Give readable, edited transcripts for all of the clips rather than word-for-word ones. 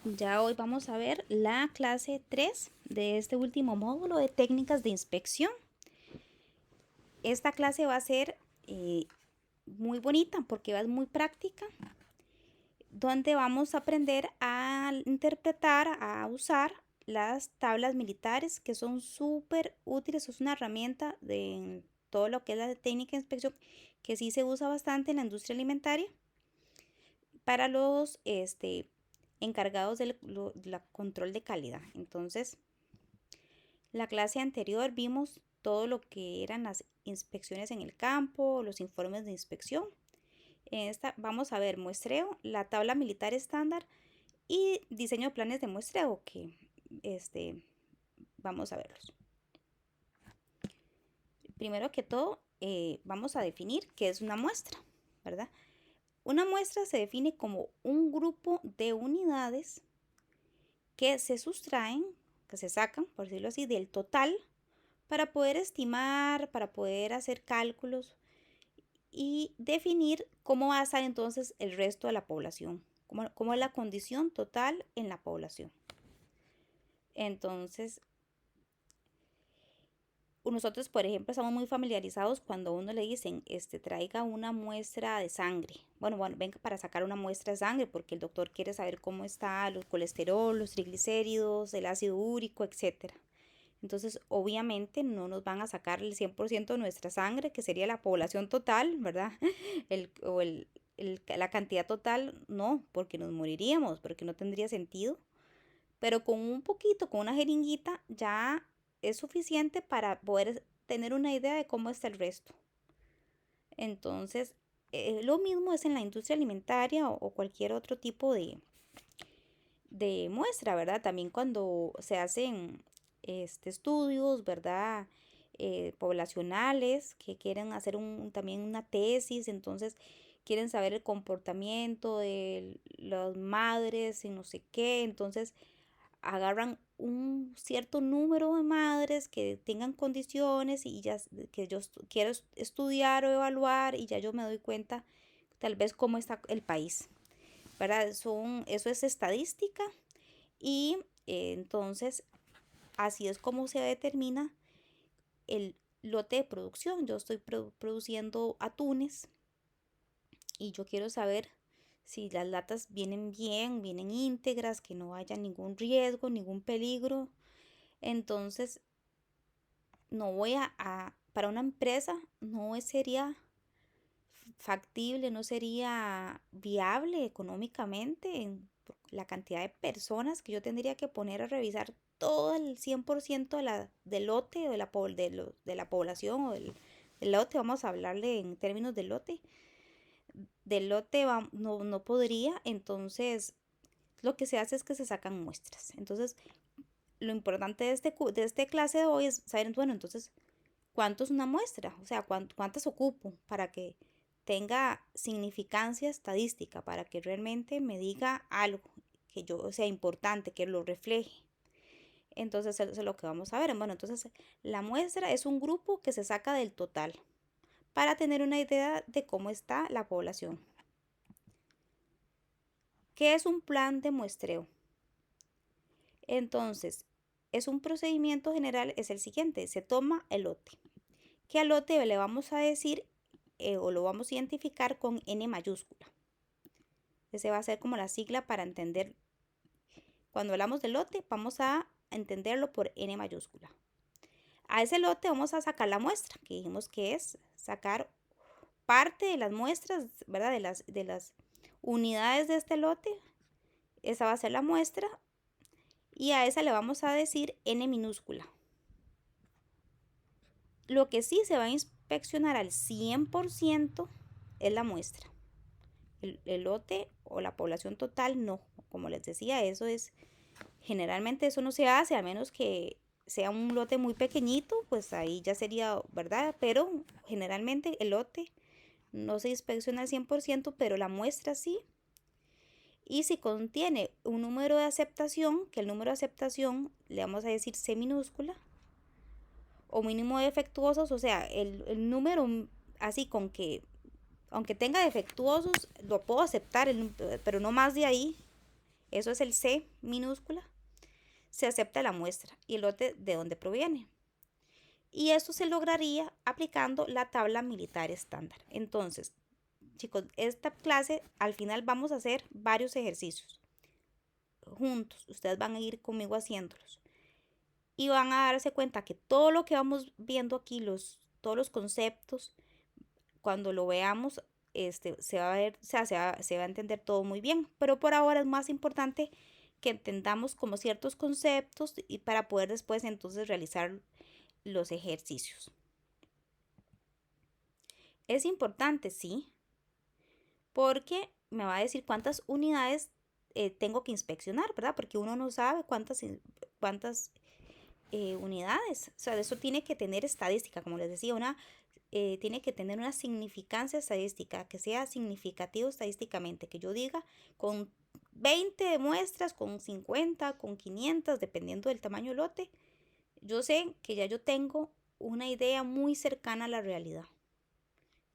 Ya hoy vamos a ver la clase 3 de este último módulo de técnicas de inspección. Esta clase va a ser muy bonita porque es muy práctica, donde vamos a aprender a interpretar, a usar las tablas militares que son súper útiles. Es una herramienta de todo lo que es la técnica de inspección que sí se usa bastante en la industria alimentaria para los encargados del control de calidad. Entonces, la clase anterior vimos todo lo que eran las inspecciones en el campo, los informes de inspección. En esta vamos a ver muestreo, la tabla militar estándar y diseño de planes de muestreo que este, vamos a verlos. Primero que todo, vamos a definir qué es una muestra, ¿verdad? Una muestra se define como un grupo de unidades que se sustraen, que se sacan, por decirlo así, del total para poder estimar, para poder hacer cálculos y definir cómo va a estar entonces el resto de la población, cómo es la condición total en la población. Entonces, nosotros, por ejemplo, estamos muy familiarizados cuando a uno le dicen, traiga una muestra de sangre. Bueno, venga para sacar una muestra de sangre porque el doctor quiere saber cómo está los colesterol, los triglicéridos, el ácido úrico, etcétera. Entonces, obviamente no nos van a sacar el 100% de nuestra sangre, que sería la población total, ¿verdad? La cantidad total, no, porque nos moriríamos, porque no tendría sentido. Pero con un poquito, con una jeringuita, ya es suficiente para poder tener una idea de cómo está el resto. Entonces, lo mismo es en la industria alimentaria o cualquier otro tipo de muestra, ¿verdad? También cuando se hacen estudios, ¿verdad? Poblacionales que quieren hacer también una tesis, entonces quieren saber el comportamiento de las madres y no sé qué, entonces agarran un cierto número de madres que tengan condiciones y ya que yo quiero estudiar o evaluar y ya yo me doy cuenta tal vez cómo está el país, ¿verdad? Eso es estadística y entonces así es como se determina el lote de producción. Yo estoy produciendo atunes y yo quiero saber si las latas vienen bien, vienen íntegras, que no haya ningún riesgo, ningún peligro. Entonces, no voy para una empresa, no sería factible, no sería viable económicamente en la cantidad de personas que yo tendría que poner a revisar todo el 100% del lote o de la población o del lote, vamos a hablarle en términos de lote, del lote no podría, entonces lo que se hace es que se sacan muestras. Entonces, lo importante de este clase de hoy es saber, bueno, entonces, ¿cuánto es una muestra? O sea, ¿cuántas ocupo para que tenga significancia estadística, para que realmente me diga algo que yo sea importante, que lo refleje? Entonces, eso es lo que vamos a ver. Bueno, entonces, la muestra es un grupo que se saca del total para tener una idea de cómo está la población. ¿Qué es un plan de muestreo? Entonces, es un procedimiento general, es el siguiente, se toma el lote. ¿Qué al lote le vamos a decir o lo vamos a identificar con N mayúscula? Ese va a ser como la sigla para entender. Cuando hablamos de lote, vamos a entenderlo por N mayúscula. A ese lote vamos a sacar la muestra, que dijimos que es sacar parte de las muestras, ¿verdad? De las unidades de este lote. Esa va a ser la muestra y a esa le vamos a decir N minúscula. Lo que sí se va a inspeccionar al 100% es la muestra. El lote o la población total no. Como les decía, generalmente eso no se hace, a menos que sea un lote muy pequeñito, pues ahí ya sería, ¿verdad? Pero generalmente el lote no se inspecciona al 100%, pero la muestra sí. Y si contiene un número de aceptación, que el número de aceptación le vamos a decir C minúscula, o mínimo defectuosos, o sea, el número así con que, aunque tenga defectuosos, lo puedo aceptar, pero no más de ahí. eso es el C minúscula, se acepta la muestra y el lote de donde proviene. Y eso se lograría aplicando la tabla militar estándar. Entonces, chicos, esta clase al final vamos a hacer varios ejercicios juntos. Ustedes van a ir conmigo haciéndolos. Y van a darse cuenta que todo lo que vamos viendo aquí, todos los conceptos, cuando lo veamos, se va a ver, o sea, se va a entender todo muy bien. Pero por ahora es más importante que entendamos como ciertos conceptos y para poder después entonces realizar los ejercicios. Es importante, sí, porque me va a decir cuántas unidades tengo que inspeccionar, ¿verdad? Porque uno no sabe cuántas unidades. O sea, eso tiene que tener estadística, como les decía, tiene que tener una significancia estadística, que sea significativo estadísticamente, que yo diga con 20 muestras, con 50, con 500, dependiendo del tamaño del lote, yo sé que ya yo tengo una idea muy cercana a la realidad,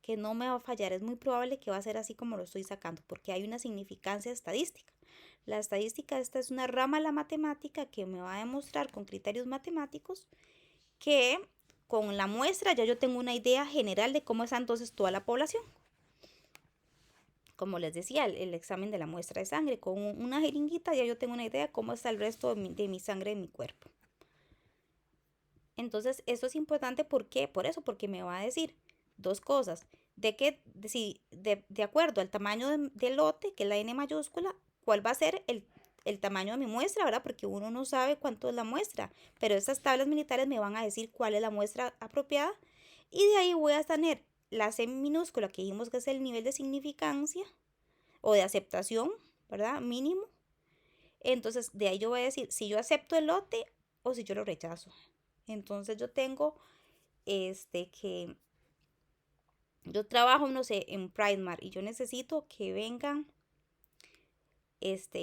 que no me va a fallar. Es muy probable que va a ser así como lo estoy sacando, porque hay una significancia estadística. La estadística esta es una rama de la matemática que me va a demostrar con criterios matemáticos que con la muestra ya yo tengo una idea general de cómo está entonces toda la población. Como les decía, el examen de la muestra de sangre, con una jeringuita ya yo tengo una idea de cómo está el resto de mi sangre en mi cuerpo. Entonces, esto es importante, ¿por qué? Por eso, porque me va a decir dos cosas. De acuerdo al tamaño del lote, que es la N mayúscula, cuál va a ser el tamaño de mi muestra, ¿verdad? Porque uno no sabe cuánto es la muestra, pero estas tablas militares me van a decir cuál es la muestra apropiada y de ahí voy a tener la C minúscula, que dijimos que es el nivel de significancia o de aceptación, ¿verdad? Mínimo. Entonces, de ahí yo voy a decir si yo acepto el lote o si yo lo rechazo. Entonces, yo tengo que yo trabajo, no sé, en Primark y yo necesito que vengan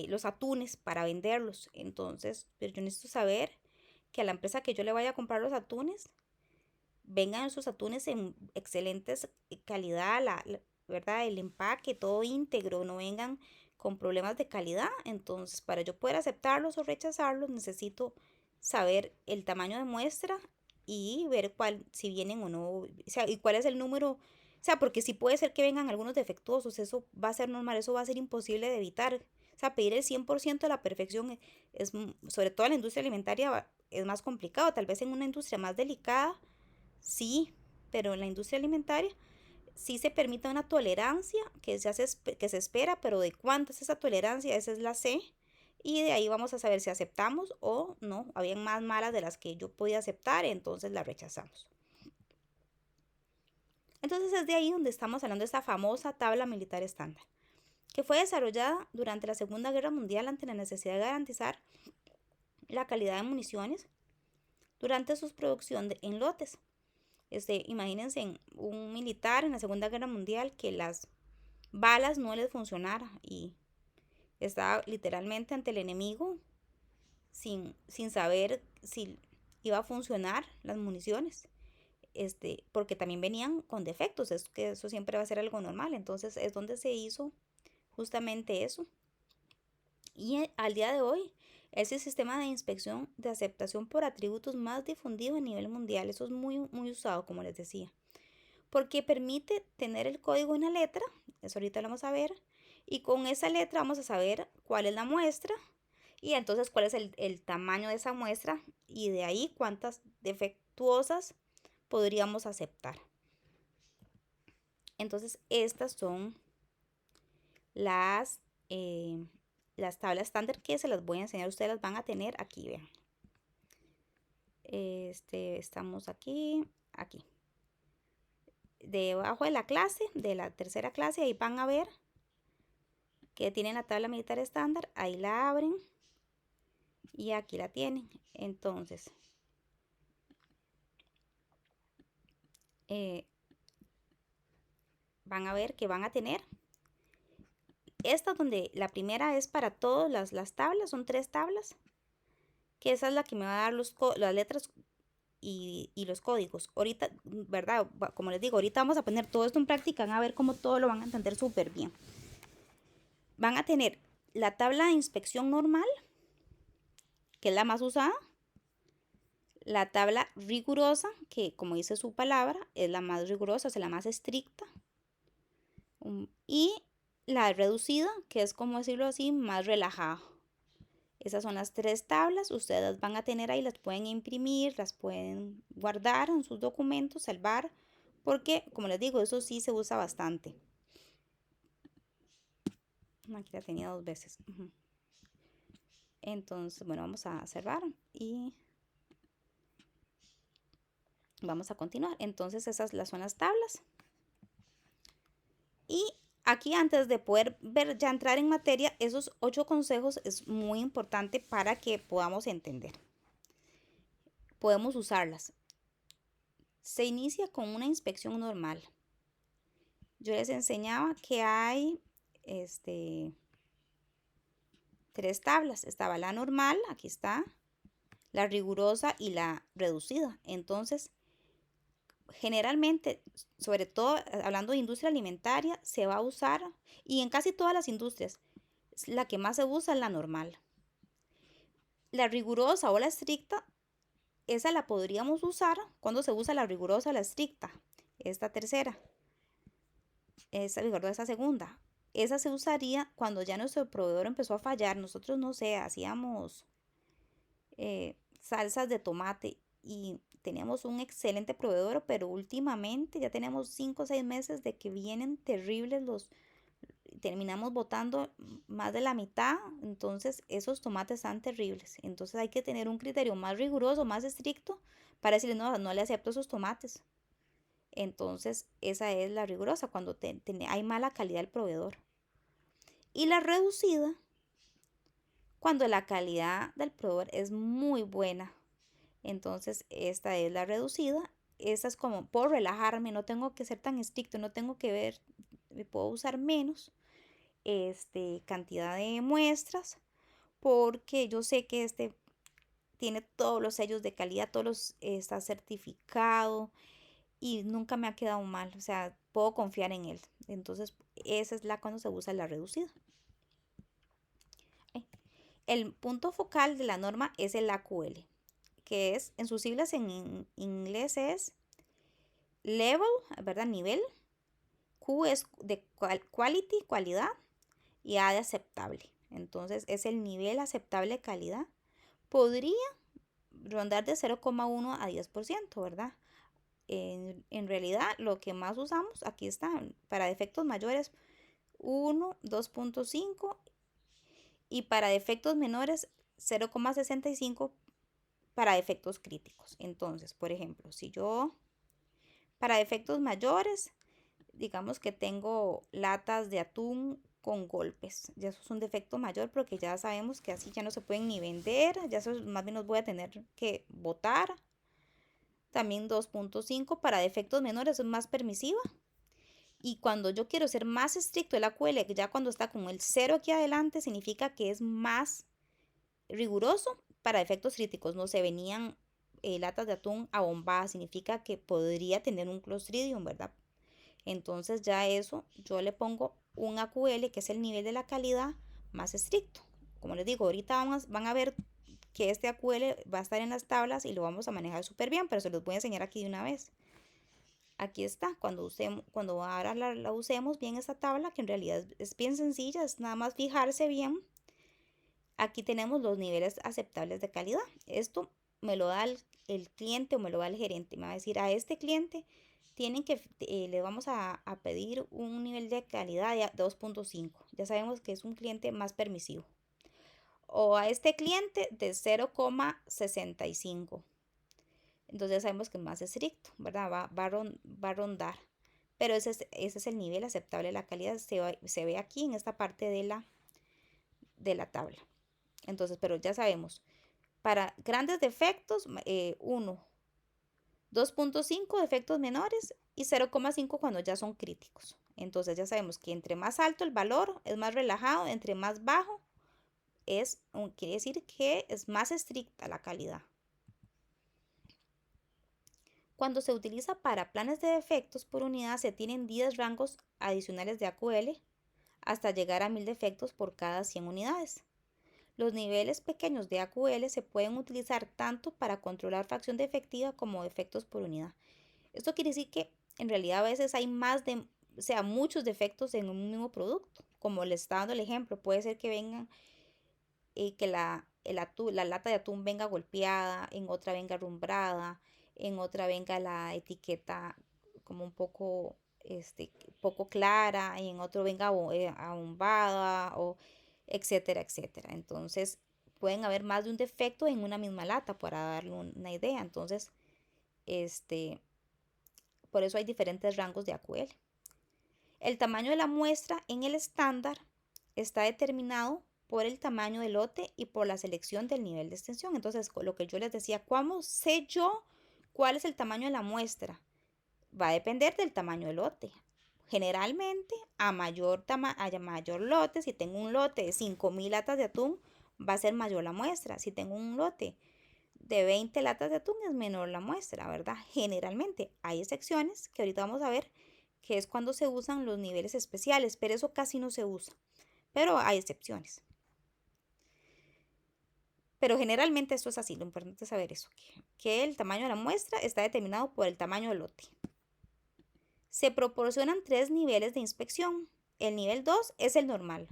los atunes para venderlos. Entonces, pero yo necesito saber que a la empresa que yo le vaya a comprar los atunes, vengan esos atunes en excelentes calidad, ¿verdad? El empaque, todo íntegro, no vengan con problemas de calidad. Entonces, para yo poder aceptarlos o rechazarlos, necesito saber el tamaño de muestra y ver si vienen o no, o sea, y cuál es el número. O sea, porque sí puede ser que vengan algunos defectuosos, eso va a ser normal, eso va a ser imposible de evitar. O sea, pedir el 100% de la perfección sobre todo en la industria alimentaria, es más complicado. Tal vez en una industria más delicada, sí, pero en la industria alimentaria sí se permite una tolerancia que se espera, pero ¿de cuánto es esa tolerancia? Esa es la C. Y de ahí vamos a saber si aceptamos o no. Habían más malas de las que yo podía aceptar, entonces las rechazamos. Entonces es de ahí donde estamos hablando de esta famosa tabla militar estándar, que fue desarrollada durante la Segunda Guerra Mundial ante la necesidad de garantizar la calidad de municiones durante su producción en lotes. Imagínense un militar en la Segunda Guerra Mundial que las balas no les funcionara y estaba literalmente ante el enemigo sin saber si iba a funcionar las municiones. Porque también venían con defectos, es que eso siempre va a ser algo normal. Entonces es donde se hizo justamente eso. Y al día de hoy es el sistema de inspección de aceptación por atributos más difundido a nivel mundial. Eso es muy, muy usado, como les decía, porque permite tener el código en la letra, eso ahorita lo vamos a ver, y con esa letra vamos a saber cuál es la muestra y entonces cuál es el tamaño de esa muestra y de ahí cuántas defectuosas podríamos aceptar. Entonces estas son las, las tablas estándar que se las voy a enseñar. Ustedes las van a tener aquí, vean. Estamos aquí. Debajo de la clase, de la tercera clase, ahí van a ver que tienen la tabla militar estándar. Ahí la abren y aquí la tienen. Entonces, van a ver que van a tener esta, donde la primera es para todas las tablas, son 3 tablas, que esa es la que me va a dar las letras y los códigos. Ahorita, ¿verdad? Como les digo, ahorita vamos a poner todo esto en práctica, van a ver cómo todo lo van a entender súper bien. Van a tener La tabla de inspección normal, que es la más usada. La tabla rigurosa, que como dice su palabra, es la más rigurosa, es la más estricta. Y la reducida, que es como decirlo así, más relajada. Esas son las 3 tablas, ustedes las van a tener ahí, las pueden imprimir, las pueden guardar en sus documentos, salvar, porque como les digo, eso sí se usa bastante. Aquí la tenía 2 veces. Entonces, bueno, vamos a cerrar y vamos a continuar. Entonces, esas son las tablas. Y aquí, antes de poder ver, ya entrar en materia, esos 8 consejos es muy importante para que podamos entender. Podemos usarlas. Se inicia con una inspección normal. Yo les enseñaba que hay 3 tablas. Estaba la normal, aquí está, la rigurosa y la reducida. Entonces, generalmente, sobre todo hablando de industria alimentaria, se va a usar, y en casi todas las industrias, la que más se usa es la normal. La rigurosa o la estricta, esa la podríamos usar cuando se usa la rigurosa o la estricta. Esta tercera, esa segunda. Esa se usaría cuando ya nuestro proveedor empezó a fallar. Nosotros, no sé, hacíamos salsas de tomate y teníamos un excelente proveedor, pero últimamente ya tenemos 5 o 6 meses de que vienen terribles terminamos botando más de la mitad, entonces esos tomates están terribles. Entonces hay que tener un criterio más riguroso, más estricto para decirle no, no le acepto esos tomates. Entonces esa es la rigurosa, cuando hay mala calidad del proveedor. Y la reducida, cuando la calidad del proveedor es muy buena. Entonces esta es la reducida. Esta es como, puedo relajarme, no tengo que ser tan estricto, no tengo que ver, puedo usar menos cantidad de muestras, porque yo sé que tiene todos los sellos de calidad, está certificado y nunca me ha quedado mal, o sea, puedo confiar en él. Entonces, esa es la cuando se usa la reducida. El punto focal de la norma es el AQL, que es, en sus siglas en inglés es level, ¿verdad? Nivel. Q es de quality, calidad, y A de aceptable. Entonces, es el nivel aceptable de calidad. Podría rondar de 0,1 a 10%, ¿verdad? En realidad, lo que más usamos, aquí está, para defectos mayores 1, 2.5, y para defectos menores 0,65 para defectos críticos. Entonces, por ejemplo, si yo para defectos mayores, digamos que tengo latas de atún con golpes, ya eso es un defecto mayor porque ya sabemos que así ya no se pueden ni vender, ya eso más bien los voy a tener que botar. También 2.5 para defectos menores es más permisiva. Y cuando yo quiero ser más estricto el AQL, ya cuando está con el 0 aquí adelante, significa que es más riguroso para efectos críticos. No se venían latas de atún abombadas, significa que podría tener un Clostridium, ¿verdad? Entonces ya eso yo le pongo un AQL, que es el nivel de la calidad más estricto. Como les digo, ahorita van a ver que este AQL va a estar en las tablas y lo vamos a manejar súper bien, pero se los voy a enseñar aquí de una vez. Aquí está, cuando ahora la usemos bien esta tabla, que en realidad es bien sencilla, es nada más fijarse bien. Aquí tenemos los niveles aceptables de calidad. Esto me lo da el cliente o me lo da el gerente. Me va a decir, a este cliente le vamos a pedir un nivel de calidad de 2.5. Ya sabemos que es un cliente más permisivo. O a este cliente de 0,65. Entonces ya sabemos que es más estricto, ¿verdad? Va a rondar. Pero ese es el nivel aceptable de la calidad. Se ve aquí en esta parte de la tabla. Entonces, pero ya sabemos, para grandes defectos, 1, 2.5 defectos menores y 0,5 cuando ya son críticos. Entonces ya sabemos que entre más alto el valor es más relajado, entre más bajo quiere decir que es más estricta la calidad. Cuando se utiliza para planes de defectos por unidad, se tienen 10 rangos adicionales de AQL hasta llegar a 1000 defectos por cada 100 unidades. Los niveles pequeños de AQL se pueden utilizar tanto para controlar fracción defectiva como defectos por unidad. Esto quiere decir que en realidad a veces hay muchos defectos en un mismo producto. Como les está dando el ejemplo, puede ser que vengan que la lata de atún venga golpeada, en otra venga rumbrada, en otra venga la etiqueta como un poco, poco clara, y en otro venga abombada, o etcétera, etcétera. Entonces, pueden haber más de un defecto en una misma lata, para darle una idea. Entonces, este, por eso hay diferentes rangos de AQL. El tamaño de la muestra en el estándar está determinado por el tamaño del lote y por la selección del nivel de extensión. Entonces, lo que yo les decía, ¿cómo sé yo cuál es el tamaño de la muestra? Va a depender del tamaño del lote. Generalmente, a mayor lote, si tengo un lote de 5000 latas de atún, va a ser mayor la muestra. Si tengo un lote de 20 latas de atún, es menor la muestra, ¿verdad? Generalmente hay excepciones que ahorita vamos a ver, que es cuando se usan los niveles especiales, pero eso casi no se usa. Pero hay excepciones. Pero generalmente esto es así, lo importante es saber eso, que el tamaño de la muestra está determinado por el tamaño del lote. Se proporcionan 3 niveles de inspección. El nivel 2 es el normal.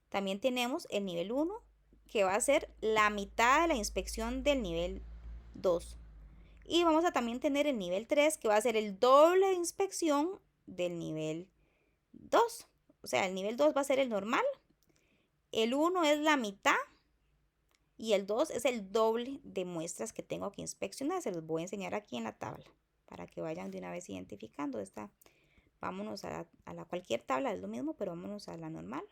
También tenemos el nivel 1, que va a ser la mitad de la inspección del nivel 2. Y vamos a también tener el nivel 3, que va a ser el doble de inspección del nivel 2. O sea, el nivel 2 va a ser el normal, el 1 es la mitad y el 2 es el doble de muestras que tengo que inspeccionar. Se los voy a enseñar aquí en la tabla para que vayan de una vez identificando esta. Vámonos a cualquier tabla, es lo mismo, pero vámonos a la normal.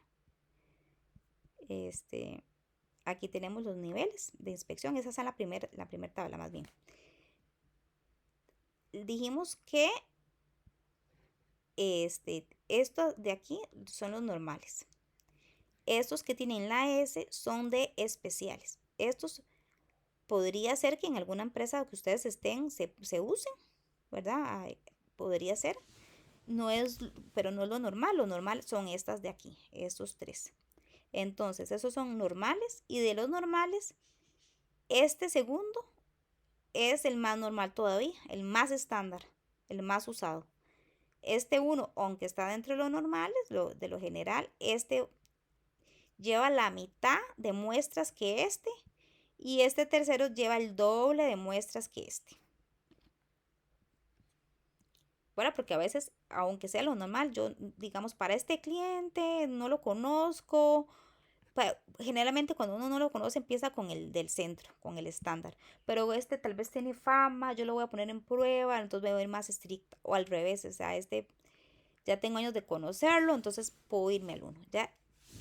Aquí tenemos los niveles de inspección. Esa es la primera tabla, más bien. Dijimos que estos de aquí son los normales. Estos que tienen la S son de especiales. Estos podría ser que en alguna empresa que ustedes estén se usen, ¿verdad? Podría ser. Pero no es lo normal. Lo normal son estas de aquí, estos 3. Entonces, esos son normales, y de los normales, este segundo es el más normal todavía, el más estándar, el más usado. Este 1, aunque está dentro de lo normales, de lo general, este lleva la mitad de muestras que y este tercero lleva el doble de muestras que Bueno, porque a veces, aunque sea lo normal, yo, digamos, para este cliente no lo conozco. Generalmente cuando uno no lo conoce, empieza con el del centro, con el estándar. Pero tal vez tiene fama, yo lo voy a poner en prueba, entonces me voy a ir más estricta. O al revés, o sea, ya tengo años de conocerlo, entonces puedo irme al 1. Ya,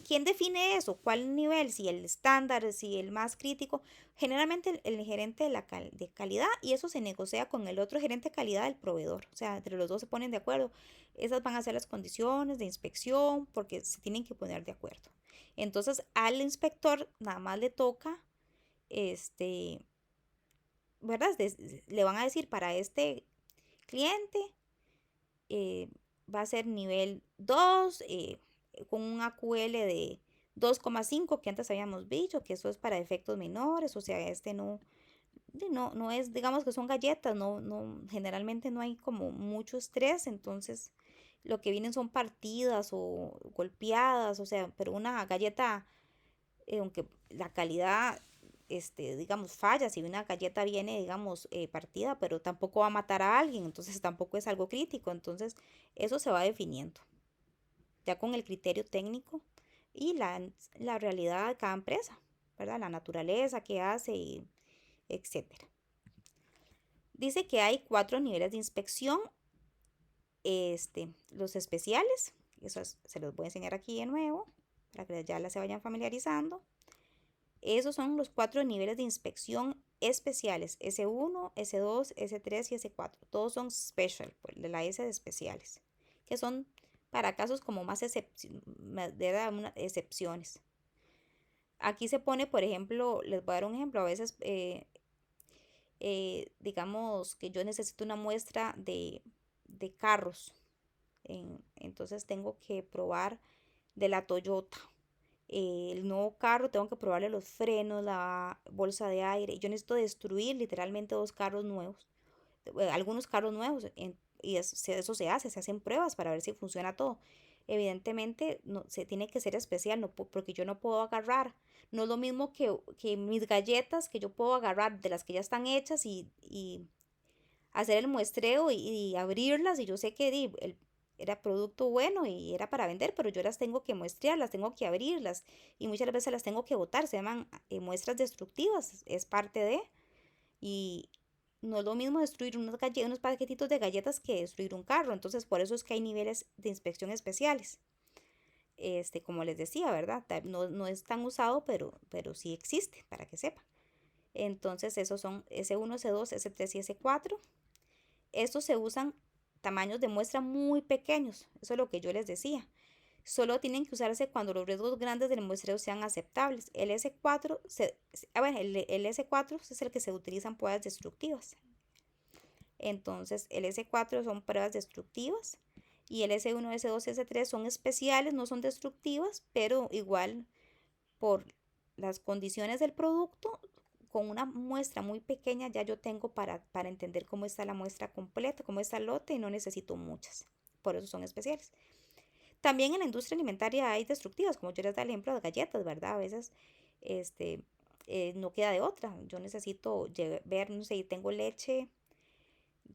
¿quién define eso? ¿Cuál nivel? Si el estándar, si el más crítico. Generalmente el gerente de calidad, y eso se negocia con el otro gerente de calidad del proveedor. O sea, entre los dos se ponen de acuerdo. Esas van a ser las condiciones de inspección, porque se tienen que poner de acuerdo. Entonces al inspector nada más le toca, ¿verdad? Le van a decir, para este cliente va a ser nivel 2, con un AQL de 2,5, que antes habíamos dicho, que eso es para efectos menores. O sea, no es, digamos que son galletas, generalmente no hay como mucho estrés. Entonces lo que vienen son partidas o golpeadas, o sea, pero una galleta, aunque la calidad, digamos, falla, si una galleta viene, digamos, partida, pero tampoco va a matar a alguien, entonces tampoco es algo crítico. Entonces eso se va definiendo ya con el criterio técnico y la realidad de cada empresa, ¿verdad? La naturaleza que hace, y etcétera. Dice que hay 4 niveles de inspección. Los especiales, eso se los voy a enseñar aquí de nuevo para que ya se vayan familiarizando. Esos son los 4 niveles de inspección especiales: S1, S2, S3 y S4. Todos son special, pues, de la S de especiales, que son para casos como más excepciones. Aquí se pone, por ejemplo, les voy a dar un ejemplo. A veces, digamos que yo necesito una muestra de carros. Entonces tengo que probar de la Toyota. El nuevo carro, tengo que probarle los frenos, la bolsa de aire. Yo necesito destruir literalmente dos carros nuevos, algunos carros nuevos, y eso se hacen pruebas para ver si funciona todo. Evidentemente no, se tiene que ser especial, no, porque yo no puedo agarrar. No es lo mismo que mis galletas, que yo puedo agarrar de las que ya están hechas y hacer el muestreo y abrirlas, y yo sé que era producto bueno y era para vender, pero yo las tengo que muestrear, las tengo que abrirlas y muchas veces las tengo que botar, se llaman muestras destructivas, es parte de, y no es lo mismo destruir unos paquetitos de galletas que destruir un carro. Entonces por eso es que hay niveles de inspección especiales. Como les decía, ¿verdad? No, no es tan usado, pero sí existe, para que sepan. Entonces esos son S1, S2, S3 y S4. Estos se usan tamaños de muestra muy pequeños, eso es lo que yo les decía. Solo tienen que usarse cuando los riesgos grandes del muestreo sean aceptables. El S4 es el que se utiliza en pruebas destructivas. Entonces, el S4 son pruebas destructivas y el S1, S2, S3 son especiales, no son destructivas, pero igual por las condiciones del producto, con una muestra muy pequeña ya yo tengo para entender cómo está la muestra completa, cómo está el lote, y no necesito muchas. Por eso son especiales. También en la industria alimentaria hay destructivas, como yo les da el ejemplo de galletas, ¿verdad? A veces este, no queda de otra. Yo necesito ver, no sé, tengo leche,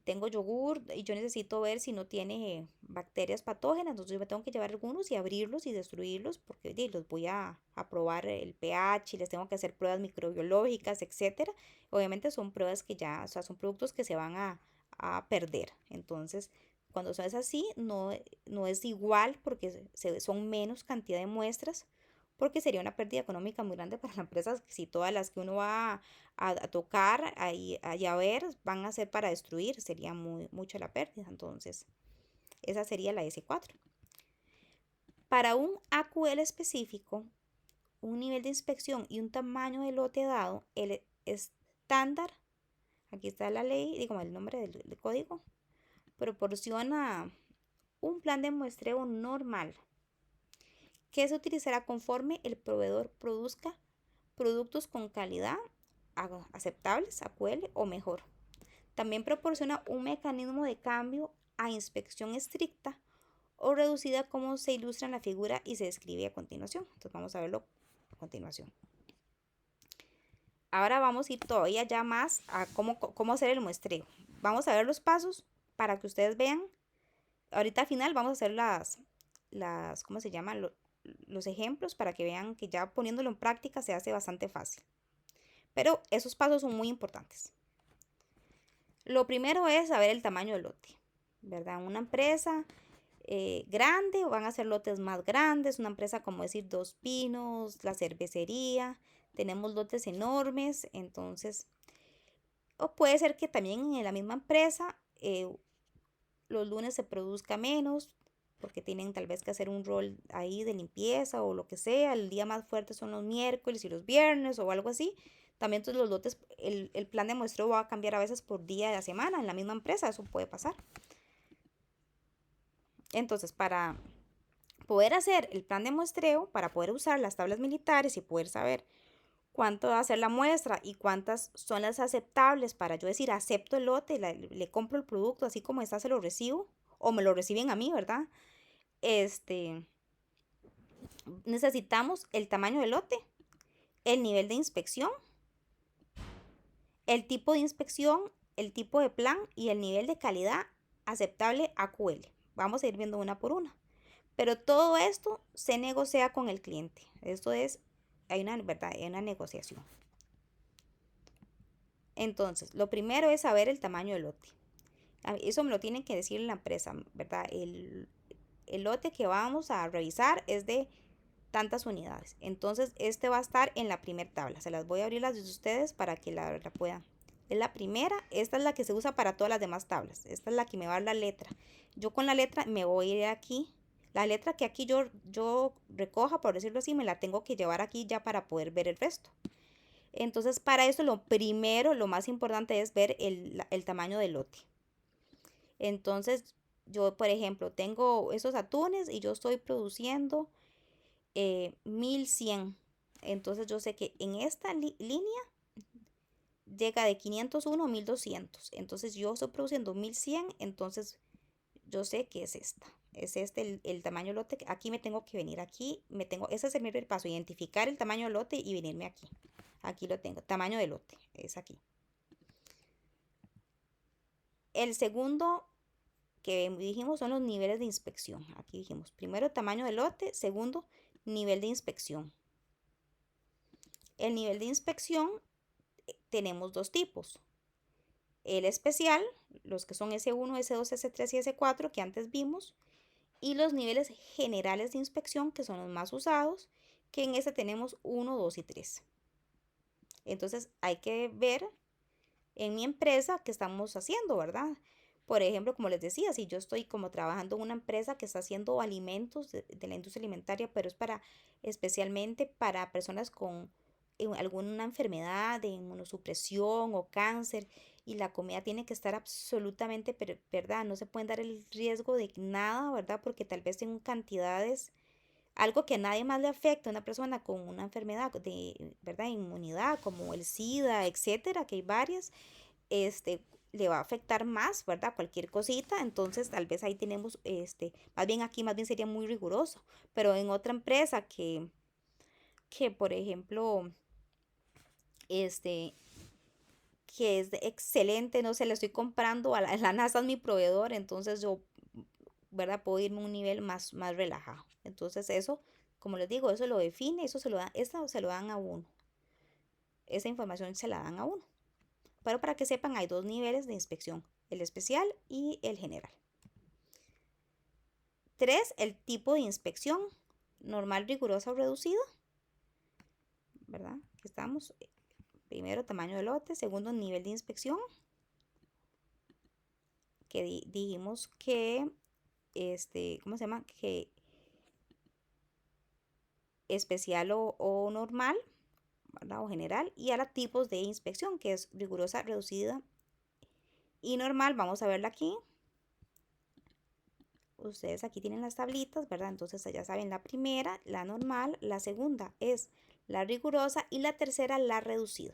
tengo yogur y yo necesito ver si no tiene bacterias patógenas, entonces yo me tengo que llevar algunos y abrirlos y destruirlos porque los voy a probar el pH y les tengo que hacer pruebas microbiológicas, etcétera. Obviamente son pruebas que ya, o sea, son productos que se van a perder. Entonces, cuando son así, no, no es igual porque son menos cantidad de muestras, porque sería una pérdida económica muy grande para la empresa si todas las que uno va a tocar a ver van a ser para destruir, sería mucho la pérdida. Entonces, esa sería la S4. Para un AQL específico, un nivel de inspección y un tamaño de lote dado, el estándar, aquí está la ley, digo el nombre del código, proporciona un plan de muestreo normal que se utilizará conforme el proveedor produzca productos con calidad aceptables, AQL o mejor. También proporciona un mecanismo de cambio a inspección estricta o reducida, como se ilustra en la figura y se describe a continuación. Entonces vamos a verlo a continuación. Ahora vamos a ir todavía ya más a cómo hacer el muestreo. Vamos a ver los pasos para que ustedes vean. Ahorita al final vamos a hacer ¿cómo se llaman? Los ejemplos para que vean que ya poniéndolo en práctica se hace bastante fácil. Pero esos pasos son muy importantes. Lo primero es saber el tamaño del lote, ¿verdad? Una empresa grande van a ser lotes más grandes, una empresa como decir Dos Pinos, la cervecería, tenemos lotes enormes, entonces, o puede ser que también en la misma empresa los lunes se produzca menos, porque tienen tal vez que hacer un rol ahí de limpieza o lo que sea, el día más fuerte son los miércoles y los viernes o algo así. También entonces los lotes, el plan de muestreo va a cambiar a veces por día de la semana en la misma empresa, eso puede pasar. Entonces, para poder hacer el plan de muestreo, para poder usar las tablas militares y poder saber cuánto va a ser la muestra y cuántas son las aceptables para yo decir, acepto el lote, le compro el producto así como está, se lo recibo, o me lo reciben a mí, ¿verdad? Necesitamos el tamaño del lote, el nivel de inspección, el tipo de inspección, el tipo de plan y el nivel de calidad aceptable AQL. Vamos a ir viendo una por una. Pero todo esto se negocia con el cliente. Esto es, ¿verdad? Hay una negociación. Entonces, lo primero es saber el tamaño del lote. Eso me lo tienen que decir en la empresa, ¿verdad? El lote que vamos a revisar es de tantas unidades. Entonces, este va a estar en la primera tabla. Se las voy a abrir las de ustedes para que la puedan. Es la primera, esta es la que se usa para todas las demás tablas. Esta es la que me va a dar la letra. Yo con la letra me voy a ir aquí. La letra que aquí yo recoja, por decirlo así, me la tengo que llevar aquí ya para poder ver el resto. Entonces, para eso lo primero, lo más importante es ver el tamaño del lote. Entonces, yo, por ejemplo, tengo esos atunes y yo estoy produciendo 1100. Entonces yo sé que en esta línea llega de 501 a 1200. Entonces yo estoy produciendo 1100, entonces yo sé que es esta. Es este el tamaño de lote. Aquí me tengo que venir. Aquí me tengo. Ese es el primer paso. Identificar el tamaño de lote y venirme aquí. Aquí lo tengo. Tamaño de lote. Es aquí. El segundo que dijimos son los niveles de inspección. Aquí dijimos primero tamaño de lote. Segundo nivel de inspección. El nivel de inspección tenemos dos tipos. El especial, los que son S1, S2, S3 y S4 que antes vimos, y los niveles generales de inspección que son los más usados, que en este tenemos 1, 2 y 3. Entonces hay que ver en mi empresa qué estamos haciendo, ¿verdad? Por ejemplo, como les decía, si yo estoy como trabajando en una empresa que está haciendo alimentos de la industria alimentaria, pero es para especialmente para personas con alguna enfermedad de inmunosupresión o cáncer, y la comida tiene que estar absolutamente, ¿verdad? No se pueden dar el riesgo de nada, ¿verdad? Porque tal vez en cantidades, algo que a nadie más le afecta a una persona con una enfermedad de, ¿verdad? Inmunidad, como el SIDA, etcétera, que hay varias, este, le va a afectar más, ¿verdad? Cualquier cosita, entonces tal vez ahí tenemos, más bien aquí, más bien sería muy riguroso, pero en otra empresa que por ejemplo, este, que es excelente, no sé, le estoy comprando a la NASA, es mi proveedor, entonces yo, ¿verdad? Puedo irme a un nivel más relajado. Entonces eso, como les digo, eso lo define, eso se lo dan, eso se lo dan a uno, esa información se la dan a uno. Pero para que sepan, hay dos niveles de inspección, el especial y el general. 3, el tipo de inspección, normal, rigurosa o reducida, ¿verdad? Aquí estamos. Primero, tamaño de lote. Segundo, nivel de inspección, que dijimos que, ¿cómo se llama? Que especial o normal, ¿verdad? O general. Y ahora tipos de inspección, que es rigurosa, reducida y normal. Vamos a verla aquí. Ustedes aquí tienen las tablitas, ¿verdad? Entonces ya saben, la primera, la normal, la segunda es la rigurosa y la tercera, la reducida.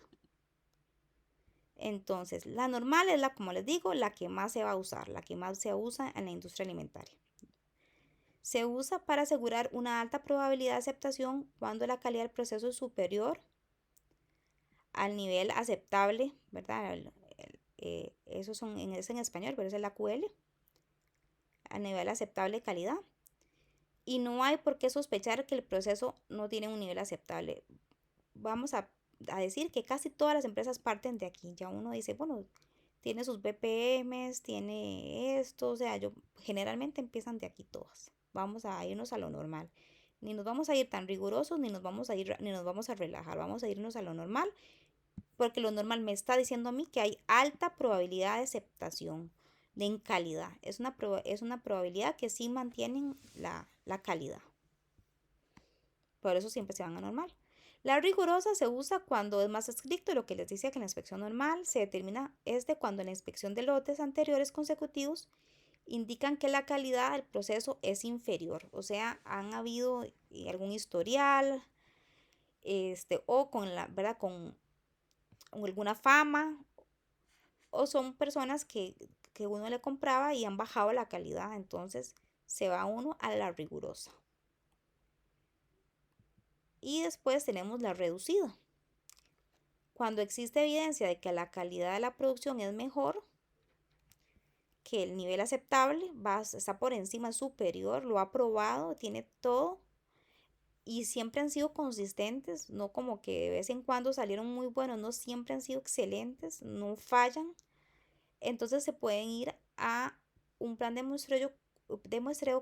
Entonces, la normal es la, como les digo, la que más se va a usar, la que más se usa en la industria alimentaria. Se usa para asegurar una alta probabilidad de aceptación cuando la calidad del proceso es superior al nivel aceptable, ¿verdad? Eso es en español, pero es la QL, a nivel aceptable de calidad. Y no hay por qué sospechar que el proceso no tiene un nivel aceptable. Vamos a decir que casi todas las empresas parten de aquí. Ya uno dice, bueno, tiene sus BPMs, tiene esto, o sea, generalmente empiezan de aquí todas. Vamos a irnos a lo normal. Ni nos vamos a ir tan rigurosos, ni nos vamos a relajar. Vamos a irnos a lo normal, porque lo normal me está diciendo a mí que hay alta probabilidad de aceptación en calidad. Es una probabilidad que sí mantienen la calidad. Por eso siempre se van a normal. La rigurosa se usa cuando es más estricto, lo que les decía que en la inspección normal se determina cuando en la inspección de lotes anteriores consecutivos indican que la calidad del proceso es inferior, o sea, han habido algún historial, o con la, ¿verdad? Con alguna fama, o son personas que uno le compraba y han bajado la calidad, entonces se va uno a la rigurosa. Y después tenemos la reducida. Cuando existe evidencia de que la calidad de la producción es mejor, que el nivel aceptable está por encima, superior, lo ha probado, tiene todo y siempre han sido consistentes, no como que de vez en cuando salieron muy buenos, no, siempre han sido excelentes, no fallan. Entonces se pueden ir a un plan de muestreo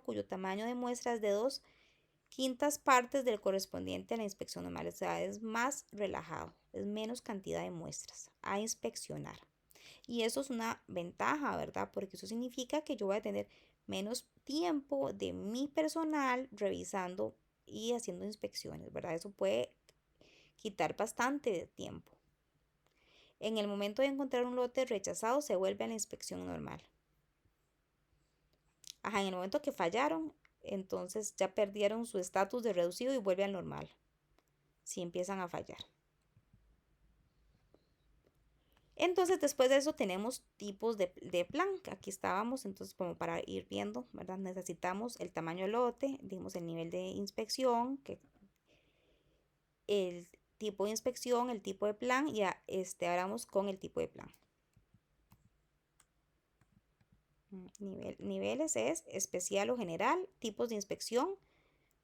cuyo tamaño de muestra es de 2/5 partes del correspondiente a la inspección normal, o sea, es más relajado, es menos cantidad de muestras a inspeccionar. Y eso es una ventaja, ¿verdad? Porque eso significa que yo voy a tener menos tiempo de mi personal revisando y haciendo inspecciones, ¿verdad? Eso puede quitar bastante tiempo. En el momento de encontrar un lote rechazado, se vuelve a la inspección normal. Ajá, en el momento que fallaron, entonces ya perdieron su estatus de reducido y vuelve al normal, si empiezan a fallar. Entonces después de eso tenemos tipos de plan, aquí estábamos, entonces como para ir viendo, ¿verdad? Necesitamos el tamaño del lote, dimos el nivel de inspección, el tipo de inspección, el tipo de plan y ahora vamos con el tipo de plan. Niveles es especial o general, tipos de inspección,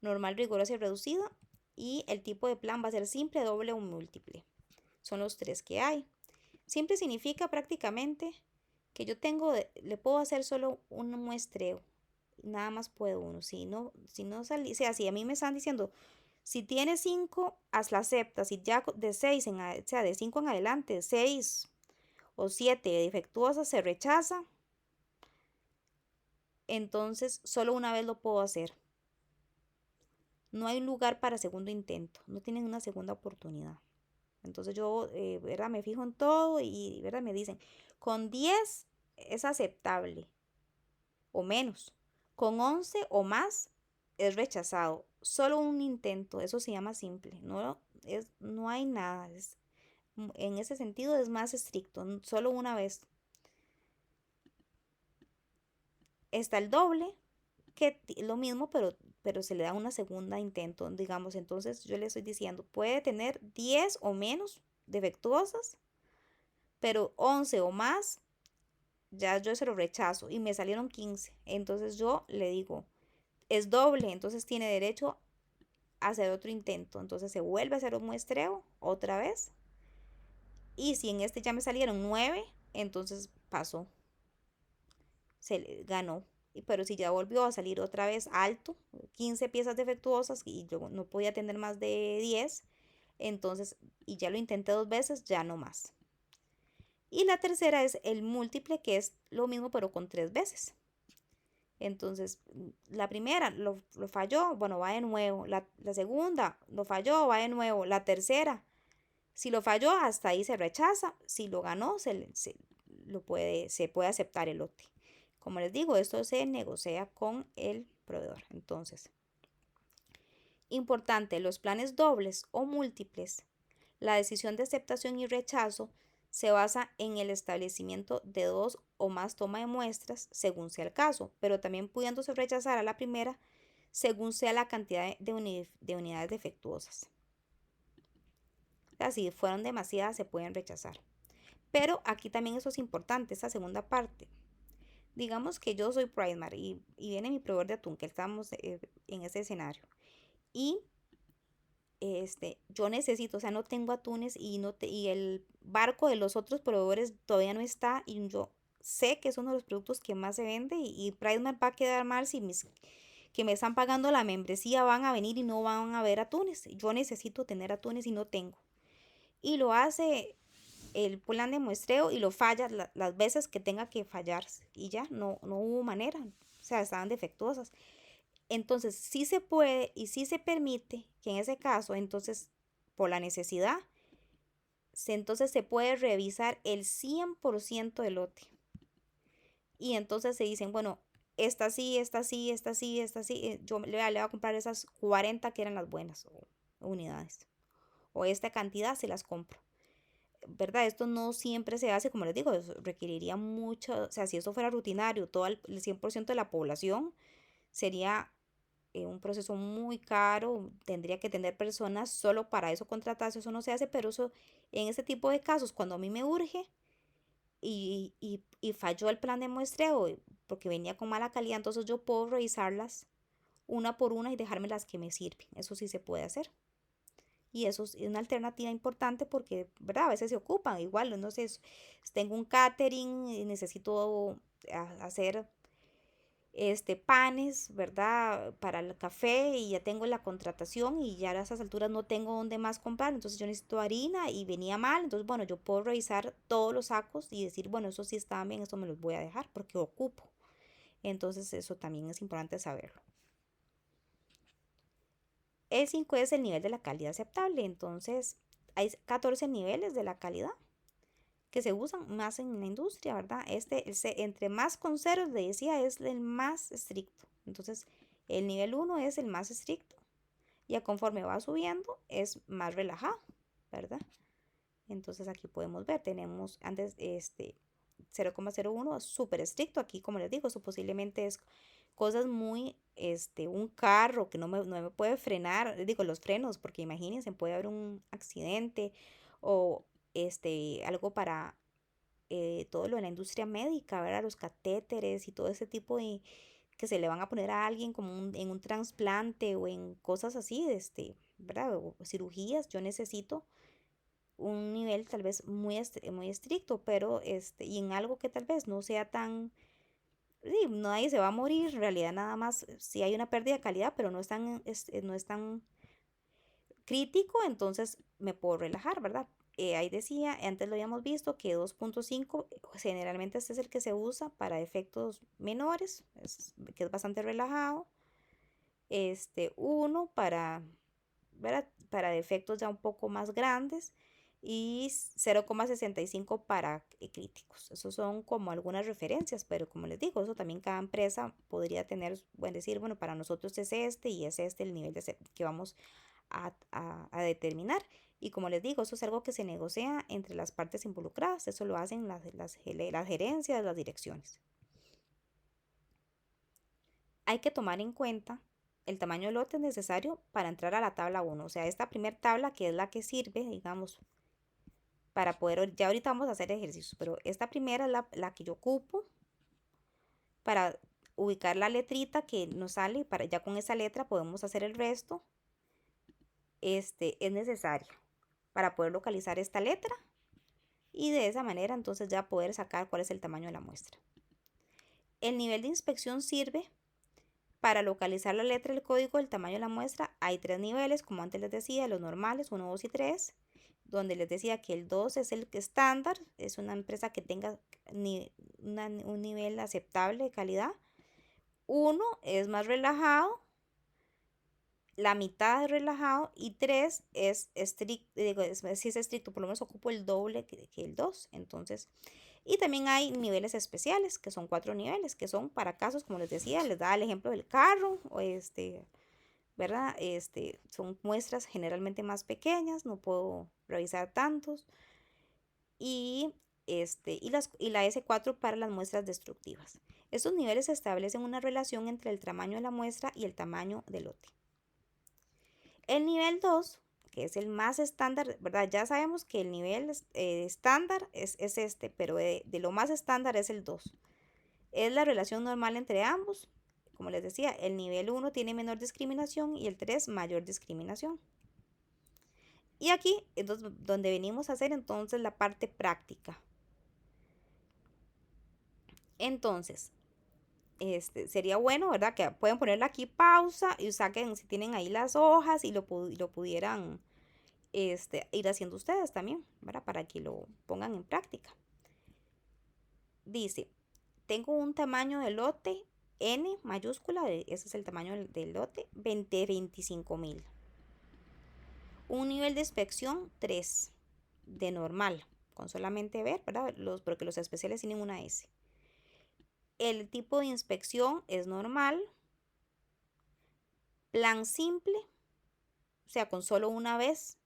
normal, rigurosa y reducida, y el tipo de plan va a ser simple, doble o múltiple. Son los tres que hay. Simple significa prácticamente que yo le puedo hacer solo un muestreo, nada más puedo uno. Si no o sea, si a mí me están diciendo, si tienes 5, haz la acepta, si ya de 6, o sea, de 5 en adelante, 6 o 7 defectuosas se rechaza, entonces solo una vez lo puedo hacer. No hay lugar para segundo intento, no tienen una segunda oportunidad. Entonces yo, ¿verdad? Me fijo en todo y, ¿verdad? Me dicen, con 10 es aceptable o menos. Con 11 o más es rechazado. Solo un intento, eso se llama simple. No hay nada. En ese sentido es más estricto, solo una vez. Está el doble, que lo mismo, pero se le da una segunda intento, digamos. Entonces yo le estoy diciendo, puede tener 10 o menos defectuosas, pero 11 o más, ya yo se lo rechazo y me salieron 15. Entonces yo le digo, es doble, entonces tiene derecho a hacer otro intento. Entonces se vuelve a hacer un muestreo otra vez. Y si en este ya me salieron 9, entonces pasó, ganó. Pero si ya volvió a salir otra vez alto, 15 piezas defectuosas y yo no podía tener más de 10, entonces, y ya lo intenté 2 veces, ya no más. Y la tercera es el múltiple, que es lo mismo pero con 3 veces. Entonces, la primera lo falló, bueno, va de nuevo. La segunda lo falló, va de nuevo. La tercera, si lo falló, hasta ahí se rechaza. Si lo ganó, se puede aceptar el lote. Como les digo, esto se negocia con el proveedor. Entonces, importante, los planes dobles o múltiples, la decisión de aceptación y rechazo se basa en el establecimiento de 2 o más toma de muestras según sea el caso, pero también pudiéndose rechazar a la primera según sea la cantidad de unidades defectuosas. O sea, si fueron demasiadas se pueden rechazar. Pero aquí también eso es importante, esta segunda parte. Digamos que yo soy Primar y viene mi proveedor de atún, que estamos en ese escenario. Y yo necesito, o sea, no tengo atunes y el barco de los otros proveedores todavía no está y yo sé que es uno de los productos que más se vende y Pricemark va a quedar mal si mis que me están pagando la membresía van a venir y no van a ver atunes. Yo necesito tener atunes y no tengo. Y lo hace el plan de muestreo y lo falla las veces que tenga que fallar y ya no hubo manera, o sea, estaban defectuosas. Entonces, sí se puede y sí se permite que en ese caso, entonces, por la necesidad, entonces se puede revisar el 100% del lote. Y entonces se dicen, bueno, esta sí, esta sí, esta sí, esta sí, yo le voy a comprar esas 40 que eran las buenas unidades. O esta cantidad se las compro. ¿Verdad? Esto no siempre se hace, como les digo, requeriría mucho, o sea, si esto fuera rutinario, todo el 100% de la población sería un proceso muy caro, tendría que tener personas solo para eso contratarse, eso no se hace, pero eso en este tipo de casos, cuando a mí me urge y falló el plan de muestreo porque venía con mala calidad, entonces yo puedo revisarlas una por una y dejarme las que me sirven, eso sí se puede hacer. Y eso es una alternativa importante porque, ¿verdad? A veces se ocupan, igual, no sé, tengo un catering y necesito hacer panes, ¿verdad? Para el café y ya tengo la contratación y ya a esas alturas no tengo dónde más comprar, entonces yo necesito harina y venía mal, entonces bueno, yo puedo revisar todos los sacos y decir, bueno, eso sí estaban bien, eso me los voy a dejar porque ocupo. Entonces eso también es importante saberlo. El 5 es el nivel de la calidad aceptable, entonces hay 14 niveles de la calidad que se usan más en la industria, ¿verdad? Entre más con ceros, le decía, es el más estricto. Entonces, El nivel 1 es el más estricto y a conforme va subiendo es más relajado, ¿verdad? Entonces aquí podemos ver, tenemos antes 0,01 súper estricto. Aquí, como les digo, eso posiblemente es cosas muy, un carro que no me puede frenar, les digo, los frenos, porque imagínense, puede haber un accidente o algo para todo lo de la industria médica, ¿verdad? Los catéteres y todo ese tipo de que se le van a poner a alguien como en un trasplante o en cosas así, ¿verdad? O cirugías, yo necesito un nivel tal vez muy estricto, pero y en algo que tal vez no sea tan, sí, nadie se va a morir, en realidad nada más, si hay una pérdida de calidad, pero no es tan crítico, entonces me puedo relajar, ¿verdad? Ahí decía, antes lo habíamos visto, que 2,5 generalmente este es el que se usa para efectos menores, que es bastante relajado. 1 para, ¿verdad? Para efectos ya un poco más grandes y 0,65 para críticos. Esos son como algunas referencias, pero como les digo, eso también cada empresa podría tener, bueno, decir, bueno, para nosotros es y es el nivel que vamos a determinar. Y como les digo, eso es algo que se negocia entre las partes involucradas, eso lo hacen las gerencias, las direcciones. Hay que tomar en cuenta el tamaño de lote necesario para entrar a la tabla 1, o sea, esta primera tabla que es la que sirve, digamos, para poder, ya ahorita vamos a hacer ejercicios, pero esta primera es la que yo ocupo para ubicar la letrita que nos sale, para ya con esa letra podemos hacer el resto. Es necesario para poder localizar esta letra y de esa manera entonces ya poder sacar cuál es el tamaño de la muestra. El nivel de inspección sirve para localizar la letra del código del tamaño de la muestra. Hay 3 niveles, como antes les decía, los normales, 1, 2 y 3, donde les decía que el 2 es el estándar, es una empresa que tenga un nivel aceptable de calidad. 1 es más relajado, la mitad es relajado y 3 es estricto, digo, si es estricto, por lo menos ocupo el doble que el 2. Entonces, y también hay niveles especiales, que son 4 niveles, que son para casos, como les decía, les da el ejemplo del carro, o ¿verdad? Son muestras generalmente más pequeñas, no puedo revisar tantos. Y, y la S4 para las muestras destructivas. Estos niveles establecen una relación entre el tamaño de la muestra y el tamaño del lote. El nivel 2, que es el más estándar, ¿verdad? Ya sabemos que el nivel estándar es pero de lo más estándar es el 2. Es la relación normal entre ambos. Como les decía, el nivel 1 tiene menor discriminación y el 3 mayor discriminación. Y aquí es donde venimos a hacer entonces la parte práctica. Entonces, sería bueno, ¿verdad? Que pueden ponerle aquí pausa y saquen, si tienen ahí las hojas y lo pudieran ir haciendo ustedes también, ¿verdad? Para que lo pongan en práctica. Dice, tengo un tamaño de lote N mayúscula, ese es el tamaño del lote, 25,000. Un nivel de inspección 3, de normal, con solamente ver, ¿verdad? Porque los especiales tienen una S. El tipo de inspección es normal, plan simple, o sea, con solo una vez,